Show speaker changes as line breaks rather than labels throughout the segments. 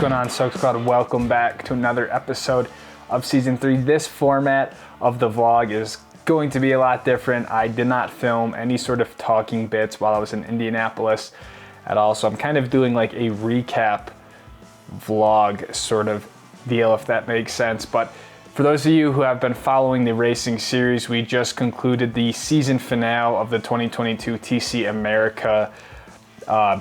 going on, Soak Squad? Welcome back to another episode of Season 3. This format of the vlog is going to be a lot different. I did not film any sort of talking bits while I was in Indianapolis at all, so I'm kind of doing like a recap vlog sort of deal, if that makes sense. But for those of you who have been following the racing series, we just concluded the season finale of the 2022 TC America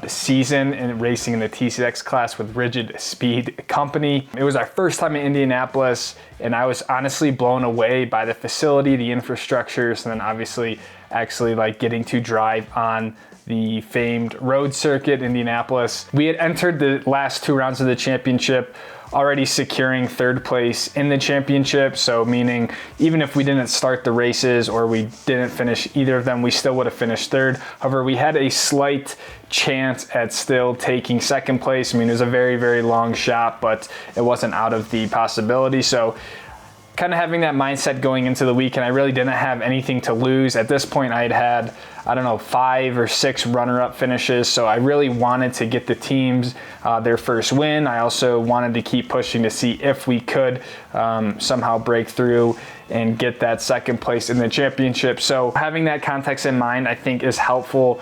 season and racing in the TCX class with Rigid Speed Company. It was our first time in Indianapolis, and I was honestly blown away by the facility, the infrastructures, and then obviously actually like getting to drive on the famed road circuit, Indianapolis. We had entered the last two rounds of the championship, already securing third place in the championship. So meaning even if we didn't start the races or we didn't finish either of them, we still would have finished third. However, we had a slight chance at still taking second place. I mean, it was a very, very long shot, but it wasn't out of the possibility. So kind of having that mindset going into the weekend, I really didn't have anything to lose. At this point, I had, I don't know, 5 or 6 runner-up finishes, so I really wanted to get the teams their first win. I also wanted to keep pushing to see if we could somehow break through and get that second place in the championship. So having that context in mind, I think is helpful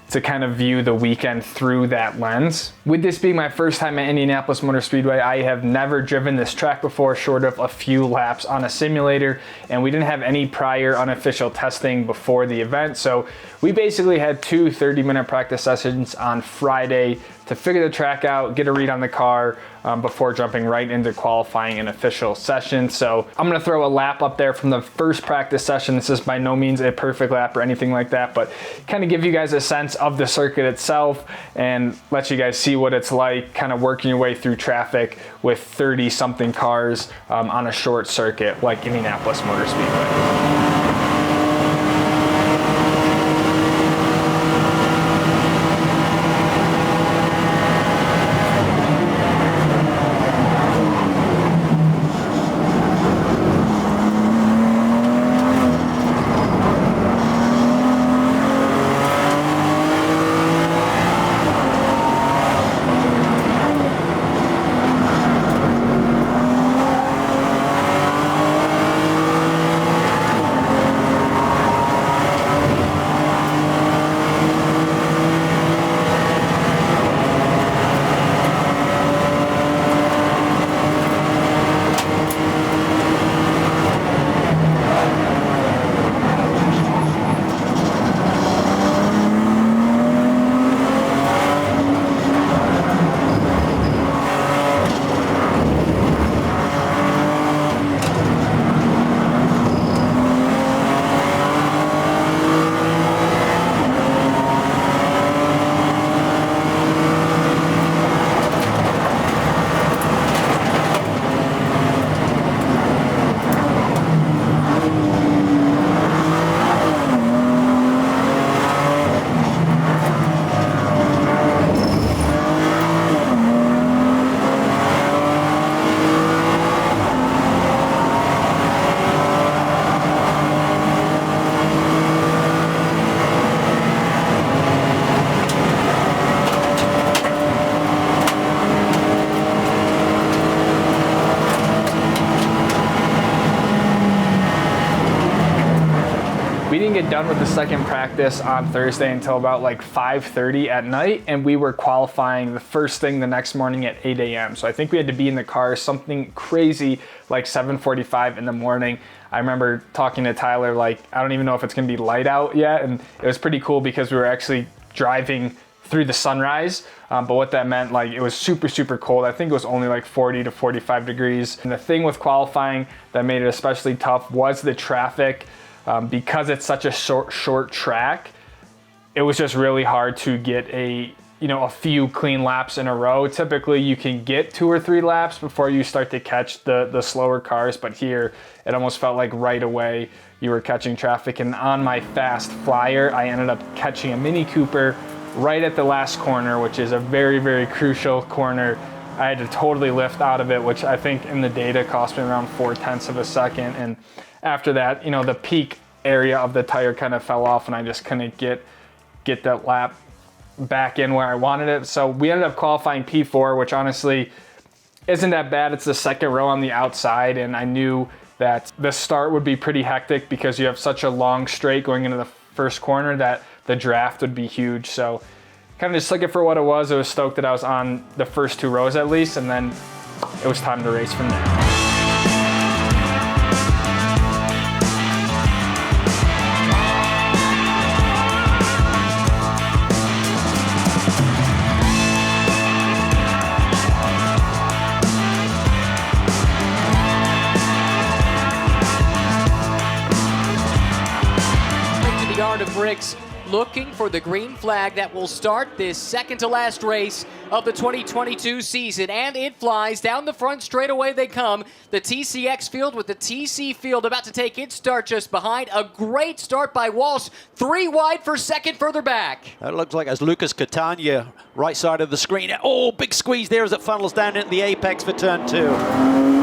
to kind of view the weekend through that lens. With this being my first time at Indianapolis Motor Speedway, I have never driven this track before, short of a few laps on a simulator, and we didn't have any prior unofficial testing before the event. So we basically had 2 30-minute practice sessions on Friday to figure the track out, get a read on the car before jumping right into qualifying an official session. So I'm gonna throw a lap up there from the first practice session. This is by no means a perfect lap or anything like that, but kind of give you guys a sense of the circuit itself and let you guys see what it's like kind of working your way through traffic with 30 something cars on a short circuit like Indianapolis Motor Speedway. Get done with the second practice on Thursday until about like 5:30 at night, and we were qualifying the first thing the next morning at 8 a.m. So I think we had to be in the car something crazy like 7:45 in the morning. I remember talking to Tyler like, I don't even know if it's gonna be light out yet, and it was pretty cool because we were actually driving through the sunrise, but what that meant, like, it was super, super cold. I think it was only like 40 to 45 degrees. And the thing with qualifying that made it especially tough was the traffic. Because it's such a short track, it was just really hard to get a few clean laps in a row. Typically you can get 2 or 3 laps before you start to catch the slower cars, but here it almost felt like right away you were catching traffic. And on my fast flyer, I ended up catching a Mini Cooper right at the last corner, which is a very, very crucial corner. I had to totally lift out of it, which I think in the data cost me around 0.4 of a second. And after that, the peak area of the tire kind of fell off and I just couldn't get that lap back in where I wanted it. So we ended up qualifying P4, which honestly isn't that bad. It's the second row on the outside, and I knew that the start would be pretty hectic because you have such a long straight going into the first corner that the draft would be huge. So kind of just took it for what it was. I was stoked that I was on the first 2 rows at least, and then it was time to race from there.
Of bricks, looking for the green flag that will start this second to last race of the 2022 season, and it flies down the front. Straight away they come. The TCX field with the TC field about to take its start just behind. A great start by Walsh, 3 wide for second further back.
That looks like as Lucas Catania, right side of the screen. Oh, big squeeze there as it funnels down into the apex for turn 2.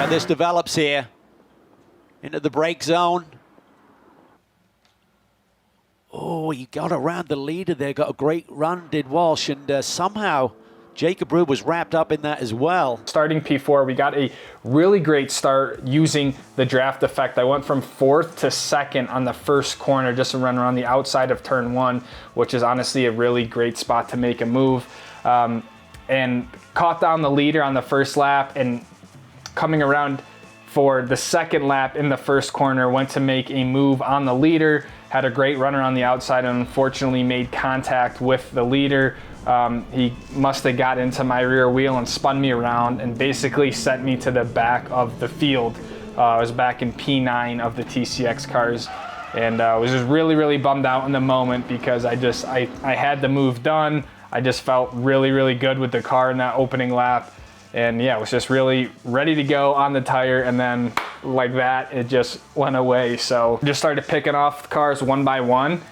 This develops here into the brake zone. Oh, he got around the leader there, got a great run, did Walsh, and somehow Jacob Rube was wrapped up in that as well.
Starting P4, we got a really great start using the draft effect. I went from 4th to 2nd on the first corner, just to run around the outside of turn 1, which is honestly a really great spot to make a move. And caught down the leader on the first lap, and coming around for the second lap in the first corner, went to make a move on the leader, had a great runner on the outside, and unfortunately made contact with the leader. He must have got into my rear wheel and spun me around and basically sent me to the back of the field. I was back in P9 of the TCX cars, and was just really, really bummed out in the moment because I had the move done. I just felt really, really good with the car in that opening lap. And yeah, it was just really ready to go on the tire, and then like that, it just went away. So just started picking off cars one by one,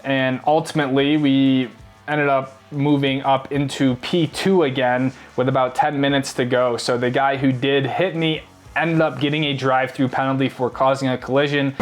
and ultimately we ended up moving up into P2 again with about 10 minutes to go. So the guy who did hit me ended up getting a drive-through penalty for causing a collision.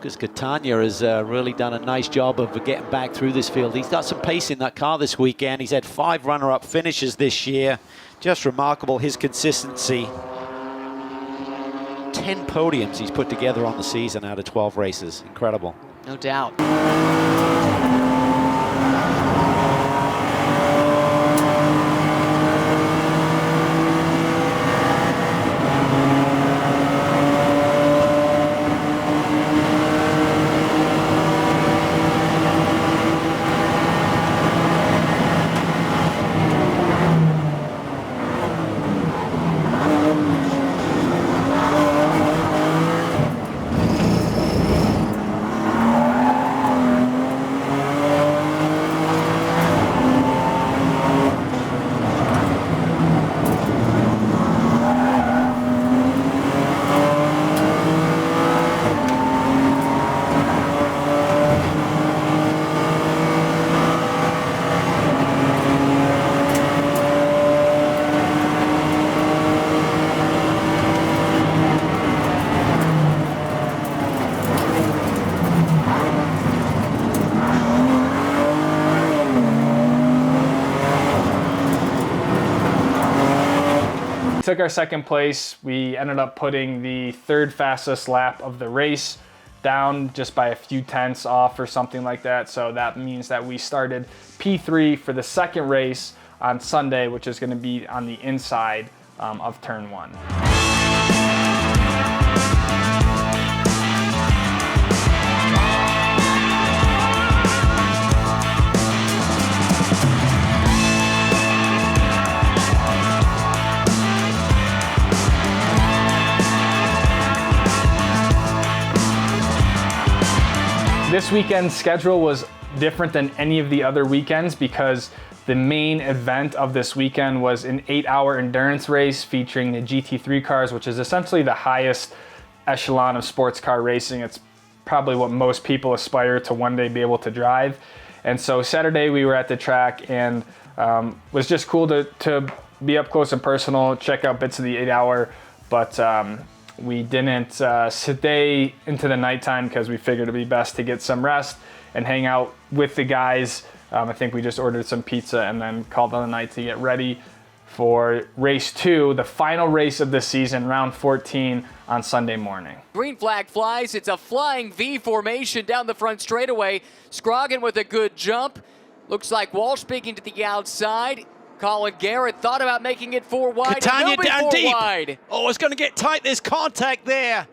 Lucas Catania has really done a nice job of getting back through this field. He's got some pace in that car this weekend. He's had 5 runner-up finishes this year. Just remarkable, his consistency. 10 podiums he's put together on the season out of 12 races. Incredible.
No doubt.
Took our second place. We ended up putting the 3rd fastest lap of the race down just by a few tenths off or something like that. So that means that we started P3 for the second race on Sunday, which is going to be on the inside of turn 1. This weekend's schedule was different than any of the other weekends because the main event of this weekend was an 8-hour endurance race featuring the GT3 cars, which is essentially the highest echelon of sports car racing. It's probably what most people aspire to one day be able to drive. And so Saturday we were at the track, and was just cool to be up close and personal, check out bits of the 8-hour, but we didn't stay into the nighttime because we figured it'd be best to get some rest and hang out with the guys. I think we just ordered some pizza and then called on the night to get ready for race 2, the final race of the season, round 14 on Sunday morning.
Green flag flies. It's a flying V formation down the front straightaway. Scroggin with a good jump. Looks like Walsh speaking to the outside. Colin Garrett thought about making it 4 wide.
Catania down deep.
Wide.
Oh, it's going to get tight. There's contact there.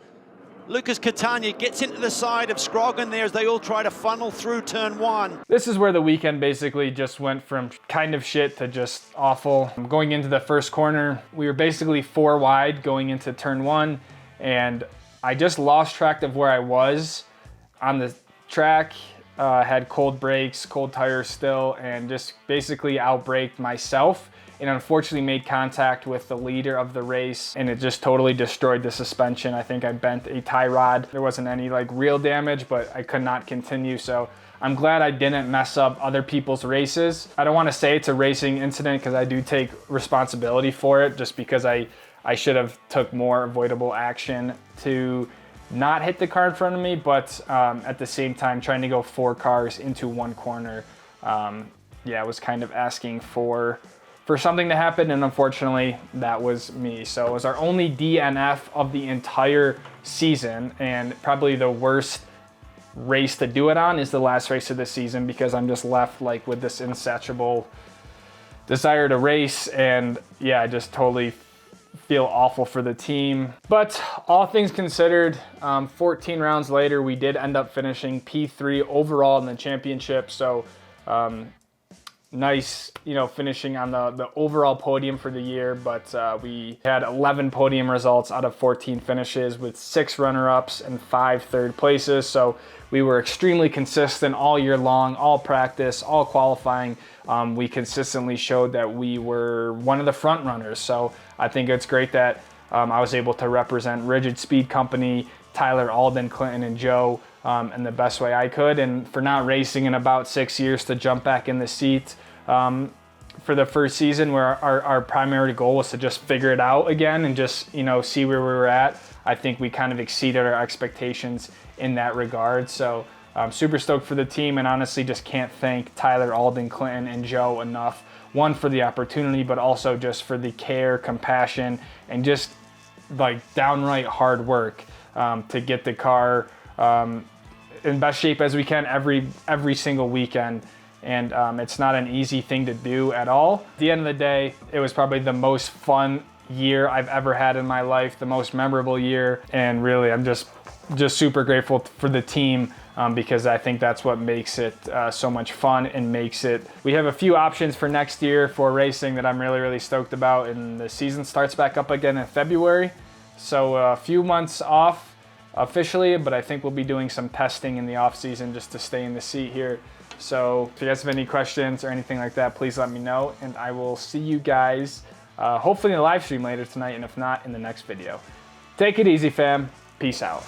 Lucas Catania gets into the side of Scroggin there as they all try to funnel through turn 1.
This is where the weekend basically just went from kind of shit to just awful. Going into the first corner, we were basically 4 wide going into turn 1, and I just lost track of where I was on the track. Had cold brakes, cold tires still, and just basically outbraked myself, and unfortunately made contact with the leader of the race, and it just totally destroyed the suspension. I think I bent a tie rod. There wasn't any like real damage, but I could not continue. So I'm glad I didn't mess up other people's races. I don't want to say it's a racing incident because I do take responsibility for it, just because I should have took more avoidable action to not hit the car in front of me, but at the same time trying to go 4 cars into 1 corner, yeah, was kind of asking for something to happen, and unfortunately that was me. So it was our only DNF of the entire season, and probably the worst race to do it on is the last race of the season, because I'm just left like with this insatiable desire to race, and yeah, I just totally feel awful for the team. But all things considered, 14 rounds later, we did end up finishing P3 overall in the championship. So nice, you know, finishing on the overall podium for the year. But we had 11 podium results out of 14 finishes, with 6 runner-ups and 5 third places. So we were extremely consistent all year long, all practice, all qualifying. We consistently showed that we were one of the front runners. So I think it's great that I was able to represent Rigid Speed Company, Tyler, Alden, Clinton, and Joe in the best way I could. And for not racing in about 6 years, to jump back in the seat for the first season, where our primary goal was to just figure it out again and just, you know, see where we were at, I think we kind of exceeded our expectations in that regard. So I'm super stoked for the team, and honestly just can't thank Tyler, Alden, Clinton, and Joe enough. One, for the opportunity, but also just for the care, compassion, and just like downright hard work to get the car in best shape as we can every single weekend. And it's not an easy thing to do at all. At the end of the day, it was probably the most fun year I've ever had in my life, the most memorable year, and really I'm just super grateful for the team, because I think that's what makes it so much fun and makes it. We have a few options for next year for racing that I'm really stoked about, and the season starts back up again in February. So a few months off officially, but I think we'll be doing some testing in the off season just to stay in the seat here. So if you guys have any questions or anything like that, please let me know, and I will see you guys hopefully in the live stream later tonight, and if not, in the next video. Take it easy, fam. Peace out.